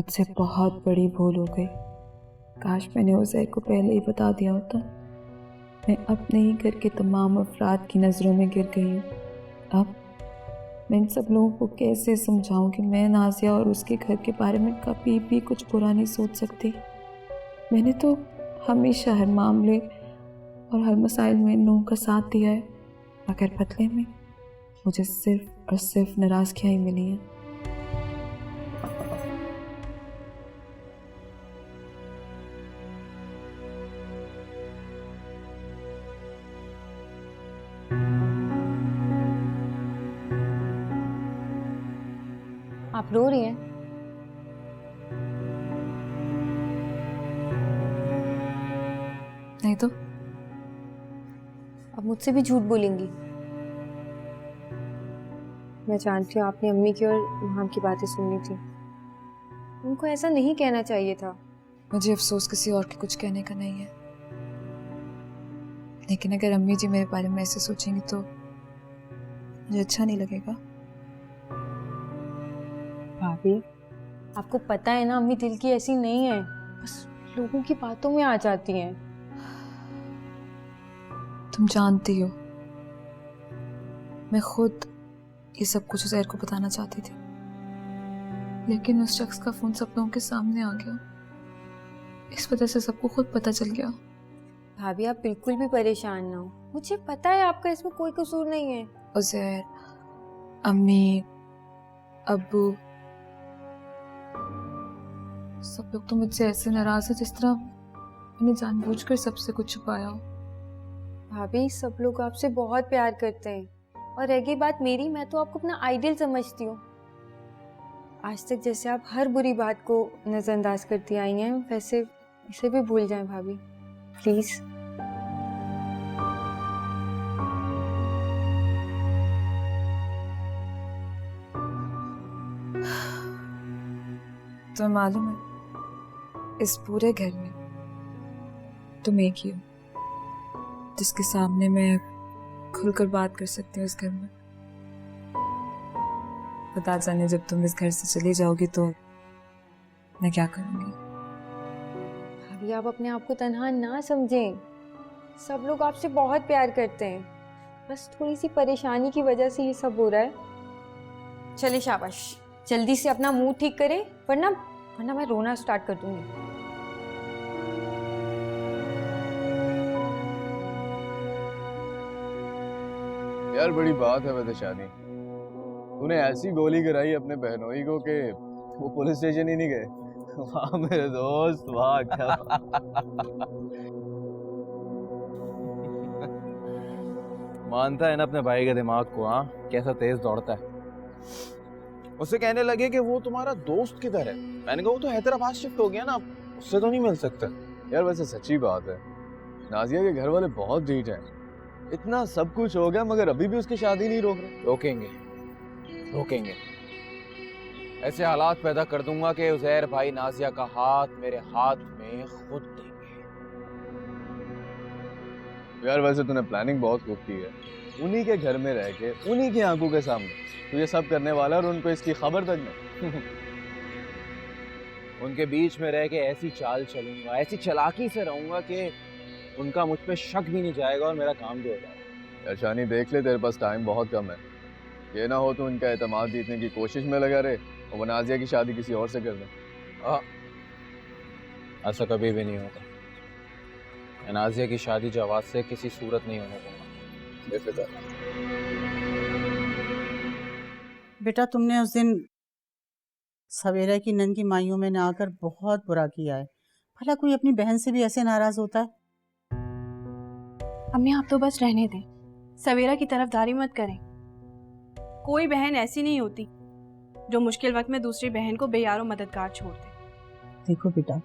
मुझसे बहुत बड़ी भूल हो गई। काश मैंने उज़ैर को पहले ही बता दिया होता। मैं अपने ही घर के तमाम अफराद की नज़रों में गिर गई हूँ। अब मैं इन सब लोगों को कैसे समझाऊं कि मैं नाज़िया और उसके घर के बारे में कभी भी कुछ बुरा नहीं सोच सकती। मैंने तो हमेशा हर मामले और हर मसाइल में इन लोगों का साथ दिया है, मगर बदले में मुझे सिर्फ और सिर्फ नाराज़गियाँ ही मिली हैं। आप रो रही हैं? नहीं तो अब मुझसे भी झूठ बोलेंगी? मैं जानती हूँ आपने अम्मी की और इमाम की बातें सुननी थी। उनको ऐसा नहीं कहना चाहिए था। मुझे अफसोस किसी और के कुछ कहने का नहीं है, लेकिन अगर अम्मी जी मेरे बारे में ऐसे सोचेंगी तो मुझे अच्छा नहीं लगेगा। भाभी, आपको पता है ना अम्मी दिल की ऐसी नहीं है, बस लोगों की बातों में आ जाती हैं। तुम जानती हो मैं खुद ये सब कुछ उज़ैर को बताना चाहती थी, लेकिन उस शख्स का फोन सब लोगों के सामने आ गया। इस वजह से सबको खुद पता चल गया। भाभी आप बिल्कुल भी परेशान ना हो, मुझे पता है आपका इसमें कोई कसूर नहीं है। उज़ैर, अम्मी, अब्बू, सब लोग तो मुझसे ऐसे नाराज है जिस तरह मैंने जानबूझकर सबसे कुछ छुपाया हो। भाभी सब लोग आपसे बहुत प्यार करते हैं, और रह गई बात मेरी, मैं तो आपको अपना आइडियल समझती हूँ। आज तक जैसे आप हर बुरी बात को नजरअंदाज करती आई हैं, वैसे इसे भी भूल जाएं भाभी, प्लीज। तुम्हें मालूम है इस पूरे घर में तुम एक ही हो जिसके सामने मैं खुलकर बात कर सकती हूँ इस घर में। पता जाने जब तुम इस घर से चली जाओगी तो मैं क्या करूंगी। भाभी आप अपने आप को तन्हा ना समझें, सब लोग आपसे बहुत प्यार करते हैं, बस थोड़ी सी परेशानी की वजह से ये सब हो रहा है। चले शाबाश, जल्दी से अपना मुंह ठीक करें, वरना वरना मैं रोना स्टार्ट कर दूंगी। यार बड़ी बात है बदशानी, तूने ऐसी गोली गिराई अपने बहनोई को कि वो पुलिस स्टेशन ही नहीं गए। वाह मेरे दोस्त, वाह क्या मानता है ना अपने भाई के दिमाग को। हाँ, कैसा तेज दौड़ता है। उसे कहने लगे कि वो तुम्हारा दोस्त किधर है। मैंने कहा वो तो हैदराबाद शिफ्ट हो गया ना, उससे तो नहीं मिल सकता। यार वैसे सच्ची बात है, नाजिया के घर वाले बहुत ढीठ हैं। इतना सब कुछ हो गया मगर अभी भी उसकी शादी नहीं रोक रहे। रोकेंगे रोकेंगे, ऐसे हालात पैदा कर दूंगा कि उज़ैर भाई नाजिया का हाथ मेरे हाथ में खुद देंगे। यार वैसे तूने प्लानिंग बहुत खूब की है, उन्हीं के घर में रह के उन्हीं की आंखों के सामने तू ये सब करने वाला और उनको इसकी खबर तक नहीं। उनके बीच में रह के ऐसी चाल चलूंगा, ऐसी चालाकी से रहूंगा कि उनका मुझ पे शक भी नहीं जाएगा और मेरा काम भी हो जाएगा। यार शानी देख ले, तेरे पास टाइम बहुत कम है। ये ना हो तो उनका एतमाद जीतने की कोशिश में लगा रहे और वो नाजिया की शादी किसी और से कर दे। ऐसा कभी भी नहीं होगा। नाजिया की शादी जवाब से किसी सूरत नहीं होने दूंगा, बेफिक्र। बेटा तुमने उस दिन सवेरा की नंगी माइयों में ना आकर बहुत बुरा किया है। भला कोई अपनी बहन से भी ऐसे नाराज होता है? अम्मी आप तो बस रहने दें, सवेरा की तरफदारी मत करें। कोई बहन ऐसी नहीं होती जो मुश्किल वक्त में दूसरी बहन को बेयारो मददगार छोड़ दे। देखो बेटा,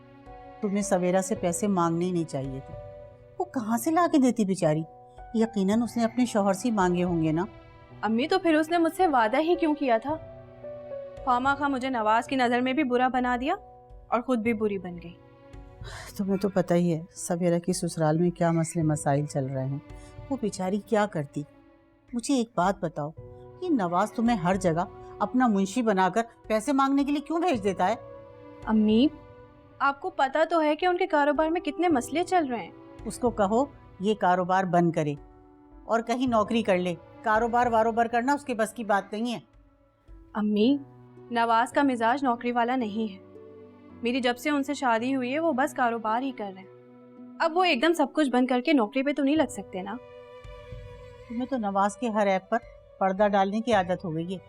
तुम्हें सवेरा से पैसे मांगने ही नहीं चाहिए थे। वो कहाँ से ला के देती बेचारी? यकीनन उसने अपने शौहर से मांगे होंगे ना। अम्मी तो फिर उसने मुझसे वादा ही क्यों किया था? खामा मुझे नवाज की नज़र में भी बुरा बना दिया और खुद भी बुरी बन गई। तुम्हें तो पता ही है सवेरा की ससुराल में क्या मसले मसाइल चल रहे हैं। वो बेचारी क्या करती? मुझे एक बात बताओ, ये नवाज तुम्हें हर जगह अपना मुंशी बनाकर पैसे मांगने के लिए क्यों भेज देता है? अम्मी, आपको पता तो है कि उनके कारोबार में कितने मसले चल रहे हैं। उसको कहो ये कारोबार बंद करे और कहीं नौकरी कर ले। कारोबार वारोबार करना उसके बस की बात नहीं है। अम्मी, नवाज का मिजाज नौकरी वाला नहीं है। मेरी जब से उनसे शादी हुई है वो बस कारोबार ही कर रहे हैं। अब वो एकदम सब कुछ बंद करके नौकरी पे तो नहीं लग सकते ना। तुम्हें तो नवाज के हर ऐप पर पर्दा डालने की आदत हो गई है।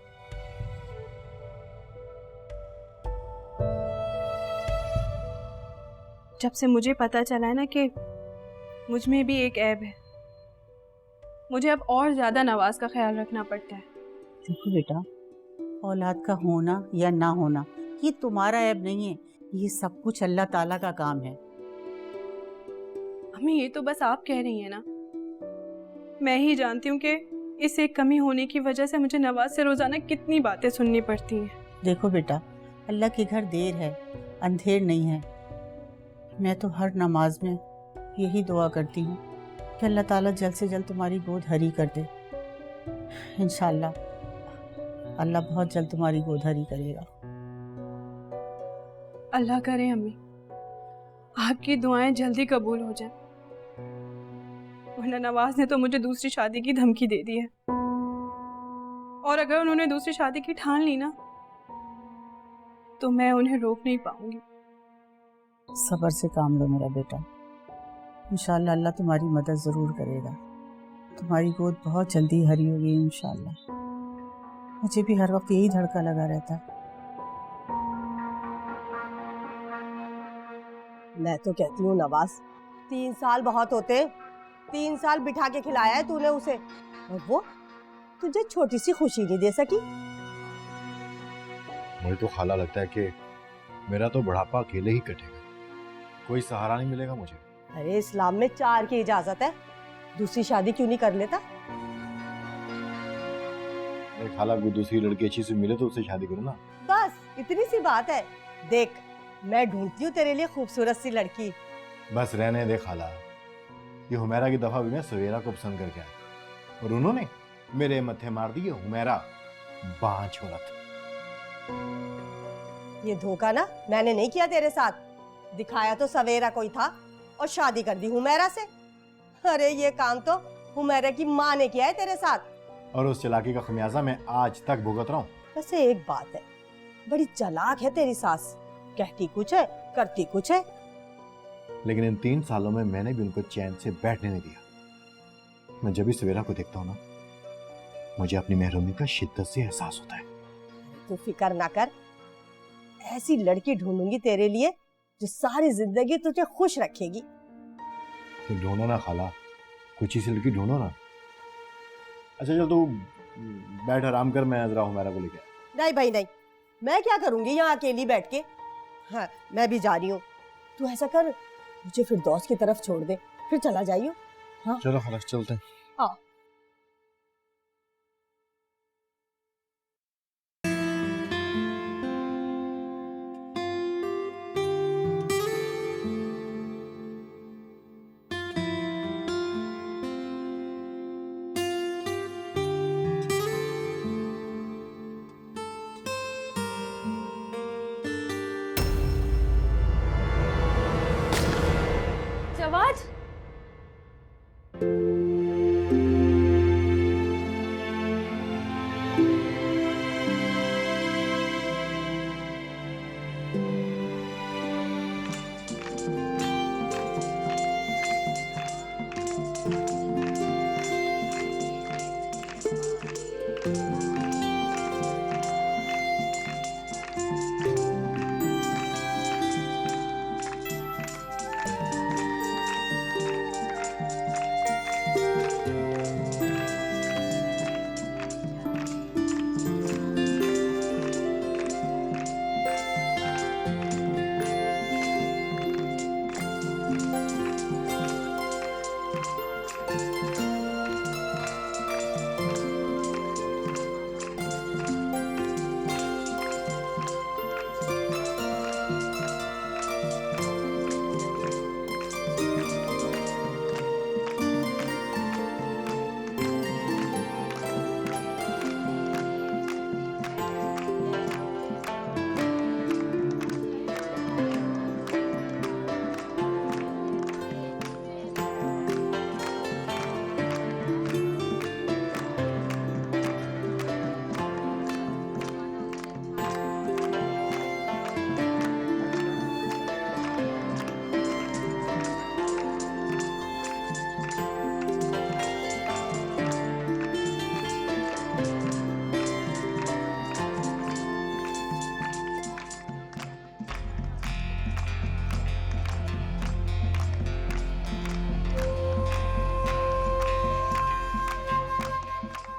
जब से मुझे पता चला है ना कि मुझ में भी एक ऐब है, मुझे अब और ज्यादा नवाज का ख्याल रखना पड़ता है। देखो बेटा, औलाद का होना या ना होना ये तुम्हारा ऐब नहीं है, ये सब कुछ अल्लाह ताला का काम है। अम्मी, ये तो बस आप कह रही हैं ना। मैं ही जानती हूँ कि इस एक कमी होने की वजह से मुझे नवाज से रोजाना कितनी बातें सुननी पड़ती हैं। देखो बेटा, अल्लाह के घर देर है, अंधेर नहीं है। मैं तो हर नमाज में यही दुआ करती हूँ कि अल्लाह ताला जल्द से जल्द तुम्हारी गोद हरी कर दे। इंशाल्लाह अल्लाह बहुत जल्द तुम्हारी गोद हरी करेगा। अल्लाह करे अम्मी, आपकी दुआएं जल्दी कबूल हो जाएं। वरना नवाज ने तो मुझे दूसरी शादी की धमकी दे दी है, और अगर उन्होंने दूसरी शादी की ठान ली ना तो मैं उन्हें रोक नहीं पाऊंगी। सब्र से काम लो मेरा बेटा, इंशाल्लाह अल्लाह तुम्हारी मदद ज़रूर करेगा। तुम्हारी गोद बहुत जल्दी हरी होगी इंशाल्लाह। मुझे भी हर वक्त यही धड़का लगा रहता है। मैं तो कहती हूँ नवाज, 3 साल बहुत होते। 3 साल बिठा के खिलाया है तूने उसे, और वो तुझे छोटी सी खुशी नहीं दे सकी। मुझे तो खाला लगता है कि मेरा तो बुढ़ापा अकेले ही कटेगा, कोई सहारा नहीं मिलेगा मुझे। अरे इस्लाम में 4 की इजाजत है, दूसरी शादी क्यों नहीं कर लेता? अरे खाला, कोई दूसरी लड़की अच्छी से मिले तो उससे शादी करो ना। बस इतनी सी बात है। देख, मैं ढूंढती हूँ तेरे लिए खूबसूरत सी लड़की। बस रहने दे खाला, ये हुमैरा की दफा भी मैं सवेरा को पसंद करके आया और उन्होंने मेरे मत्थे मार दी हुमैरा बांझ औरत। ये धोखा ना मैंने नहीं किया तेरे साथ, दिखाया तो सवेरा कोई था और शादी कर दी हुमैरा से। अरे ये काम तो हुमैरा की माँ ने किया है तेरे साथ, और उस चालाकी का खमियाजा मैं आज तक भुगत रहा हूँ। वैसे एक बात है, बड़ी चालाक है तेरी सास, कहती कुछ है करती कुछ है। लेकिन इन 3 सालों में मैंने भी उनको चैन से बैठने नहीं दिया। मैं जब भी सवेरा को देखता हूँ ना, मुझे अपनी महरूमी का शिद्दत से एहसास होता है। तू फिक्र ना कर, ऐसी लड़की ढूंढूंगी तेरे लिए जो सारी जिंदगी तुझे खुश रखेगी। तो ढूंढो ना खाला, कुछ ही सी लड़की ढूंढो ना। अच्छा चल तू बैठ आराम कर, मैं जरा हुमैरा को लेके आया। नहीं भाई नहीं, मैं क्या करूंगी यहाँ अकेली बैठ के। हाँ, मैं भी जा रही हूँ। तू ऐसा कर, मुझे फिर दोस्त की तरफ छोड़ दे, फिर चला जाइयो। हाँ चलो खाला चलते हैं। हाँ। जवाद,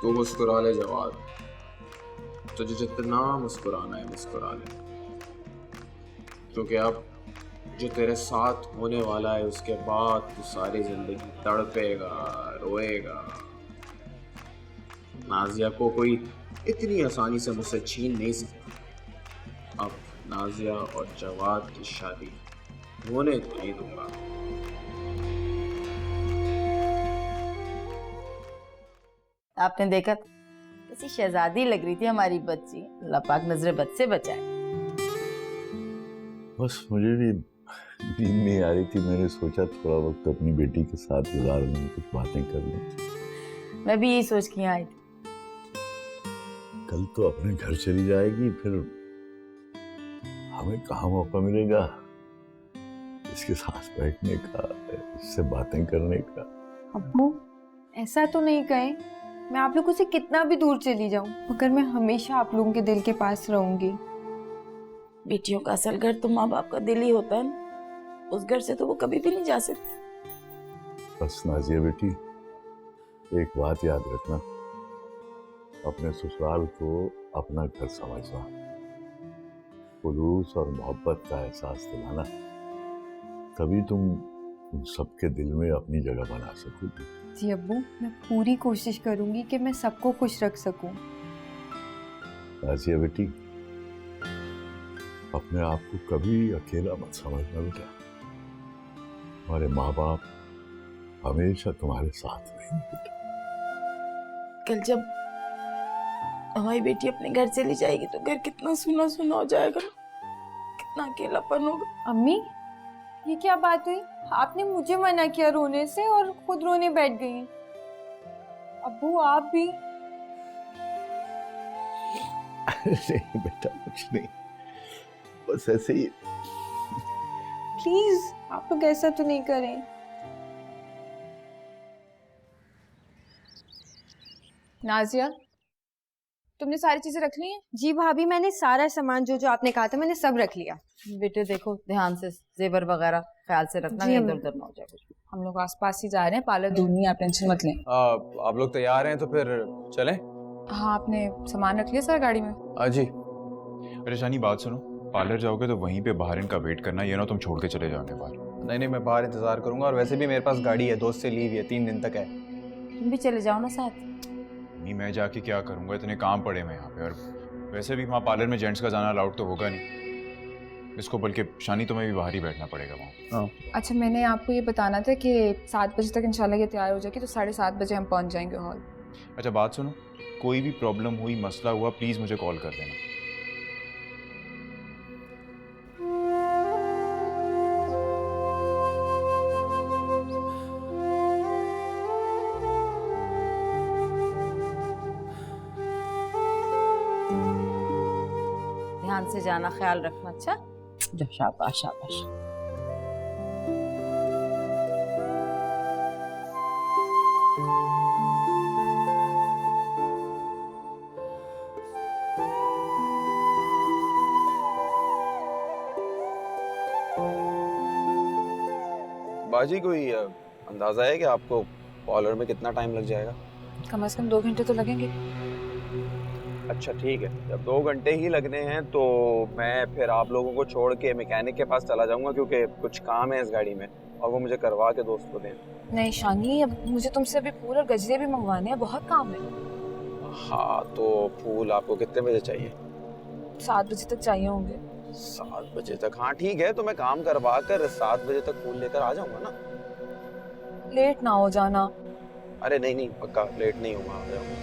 तू मुस्कुरा ले जवाद, तुझे जितना मुस्कुराना है मुस्कुरा ले, क्योंकि अब जो तेरे साथ होने वाला है उसके बाद तू सारी जिंदगी तड़पेगा, रोएगा। नाजिया को कोई इतनी आसानी से मुझसे छीन नहीं सकता। अब नाजिया और जवाद की शादी होने तो नहीं दूंगा। आपने देखा कैसी शहजादी लग रही थी हमारी बच्ची, अल्लाह पाक नजर बद से बचाए। बस मुझे भी नींद नहीं आ रही थी, मैंने सोचा थोड़ा वक्त अपनी बेटी के साथ गुजार लूं, कुछ बातें कर लूं। मैं भी यही सोच के यहाँ आई थी। कल तो अपने घर चली जाएगी, फिर हमें कहाँ मौका मिलेगा इसके साथ बैठने का, इससे बातें करने का। अब्बू ऐसा तो नहीं कहें, मैं आप लोगों से कितना भी दूर चली जाऊं मगर मैं हमेशा आप लोगों के दिल के पास रहूंगी। बेटियों का असल घर तो माँ बाप का दिल ही होता है ना, उस घर से तो वो कभी भी नहीं जा सकती। बस नाजिया बेटी, एक बात याद रखना, अपने ससुराल को अपना घर समझना, खुलूस और मोहब्बत का एहसास दिलाना, तभी तुम उन सबके दिल में अपनी जगह बना सकोगी। जी अब्बू, मैं पूरी कोशिश करूंगी कि मैं सबको खुश रख सकूं। नाजिया बेटी, अपने आप को कभी अकेला मत समझना बेटा, हमारे माँ बाप हमेशा तुम्हारे साथ रहेंगे बेटा। कल जब हमारी बेटी अपने घर चली जाएगी तो घर कितना सुना सुना हो जाएगा, कितना अकेलापन होगा। अम्मी, ये क्या बात हुई? आपने मुझे मना किया रोने से और खुद रोने बैठ गई। अब्बू आप भी? नहीं बेटा, कुछ नहीं, बस ऐसे ही। प्लीज आप लोग ऐसा तो नहीं करें। नाजिया, तुमने सारी चीजें रख ली हैं? जी भाभी, मैंने सारा सामान जो जो आपने कहा था मैंने सब रख लिया। बेटे देखो ध्यान से, जेवर वगैरह ख्याल से रखना, इधर उधर ना हो जाए कुछ। हम लोग आसपास ही जा रहे हैं, पार्लर दूर नहीं है, आप टेंशन मत लें। आप लोग तैयार हैं तो फिर चलें? हाँ, आपने सामान रख लिया सर गाड़ी में? जी। परेशानी बात सुनो, पार्लर जाओगे तो वहीं पे बाहर इनका वेट करना, ये ना तुम छोड़ के चले जाओगे बाहर। नहीं, मैं बाहर इंतजार करूंगा, और वैसे भी मेरे पास गाड़ी है, दोस्त से लीव है, 3 दिन तक है। तुम भी चले जाओ ना साथ। नहीं, मैं जाके क्या करूंगा, इतने काम पड़े मैं यहाँ पे, और वैसे भी वहाँ पार्लर में जेंट्स का जाना अलाउड तो होगा नहीं इसको, बल्कि शानी तुम्हें भी बाहर ही बैठना पड़ेगा वहाँ। अच्छा, मैंने आपको ये बताना था कि 7 बजे तक इंशाल्लाह ये तैयार हो जाएगी, तो 7:30 बजे हम पहुँच जाएंगे हॉल। अच्छा बात सुनो, कोई भी प्रॉब्लम हुई, मसला हुआ, प्लीज़ मुझे कॉल कर देना। ध्यान से जाना, ख्याल रखना। अच्छा जा, शाबाश शाबाश। बाजी, कोई अंदाजा है कि आपको पार्लर में कितना टाइम लग जाएगा? कम से कम 2 घंटे तो लगेंगे। अच्छा ठीक है, जब 2 घंटे ही लगने हैं तो मैं फिर आप लोगों को छोड़ के मैकेनिक के पास चला जाऊंगा, क्योंकि कुछ काम है इस गाड़ी में और वो मुझे करवा के दोस्त को दें। नहीं शानी, अब मुझे तुमसे अभी फूल और गजरे भी मंगवाने हैं, बहुत काम है। हाँ तो फूल आपको कितने बजे चाहिए? 7 बजे तक चाहिए होंगे। 7 बजे तक? हाँ ठीक है, तो मैं काम करवा कर 7 बजे तक फूल लेकर आ जाऊंगा ना। लेट ना हो जाना। अरे नहीं, पक्का लेट नहीं होगा, आ जाऊंगा।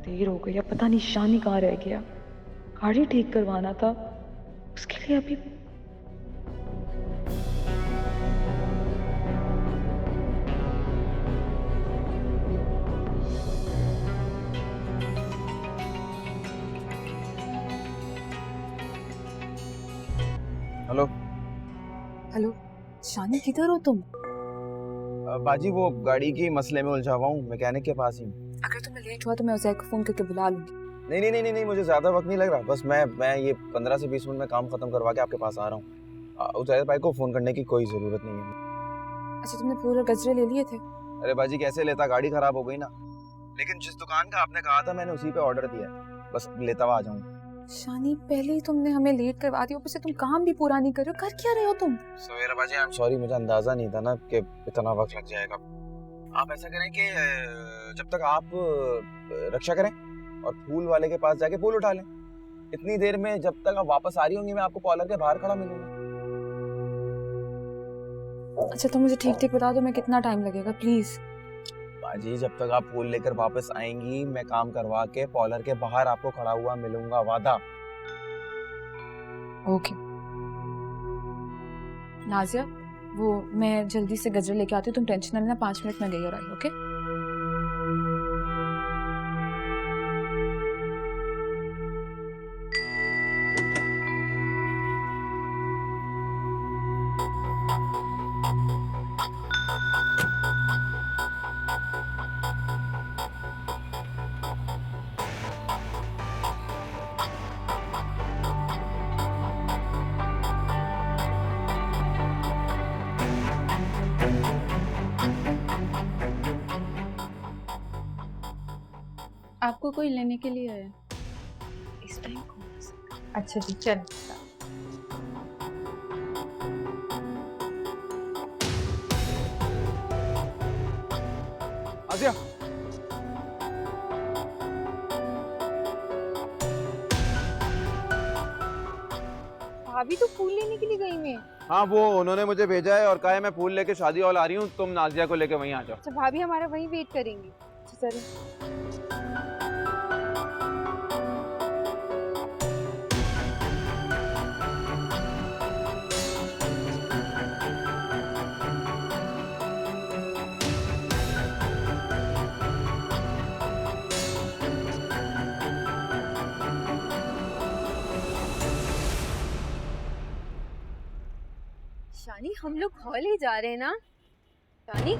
देर हो गई, अब पता नहीं शानी कहाँ रह गया। गाड़ी ठीक करवाना था, उसके लिए अभी हेलो शानी, किधर हो तुम? बाजी वो गाड़ी की मसले में उलझा हुआ हूँ, मैकेनिक के पास ही हूँ। अगर तुम्हें लेट हुआ तो मैं उजैर को फोन करके बुला लूंगी। नहीं नहीं नहीं नहीं, मुझे ज्यादा वक्त नहीं लग रहा, बस मैं ये 15 से 20 मिनट में काम खत्म करवा के आपके पास आ रहा हूँ। उजैर भाई को फोन करने की कोई जरूरत नहीं है। अच्छा, तुमने फूल और गजरे ले लिए थे? अरे बाजी कैसे लेता, गाड़ी खराब हो गई ना। लेकिन जिस दुकान का आपने कहा था मैंने उसी पे ऑर्डर दिया, बस लेता हुआ आ जाऊंगा। शानी, पहले ही तुमने हमें लेट करवा दिया, ऊपर से तुम काम भी पूरा नहीं कर रहे हो। कर क्या रहे हो तुम? सवेरा बाजी आई एम सॉरी, मुझे अंदाजा नहीं था ना कि इतना वक्त लग जाएगा। आप ऐसा करें कि जब तक आप रक्षा करें और फूल वाले के पास जाके फूल उठा लें। इतनी देर में जब तक आप वापस आ रही होंगी मैं आपको कॉलर के बाहर खड़ा मिलूंगा। अच्छा, तो मुझे ठीक ठीक बता दो मैं कितना टाइम लगेगा प्लीज। बाजी जब तक आप फूल लेकर वापस आएंगी मैं काम करवा के पॉलर के बाहर आपको खड़ा हुआ मिलूंगा, वादा। ओके नाजिया, वो मैं जल्दी से गजरे लेके आती हूँ, तुम टेंशन ना लेना, 5 मिनट में गई और आई। ओके आपको कोई लेने के लिए आया? इस टाइम कौन आ सकता है? अच्छा जी, चल। आसिया, भाभी तो फूल लेने के लिए गई मैं। हाँ वो उन्होंने मुझे भेजा है और कहा है मैं फूल लेके शादी हॉल आ रही हूँ, तुम नाजिया को लेके वहीं आ जाओ। अच्छा, भाभी हमारा वहीं वेट करेंगी। अच्छा चलो। शानी, हम लोग हॉल ही जा रहे हैं ना? शानी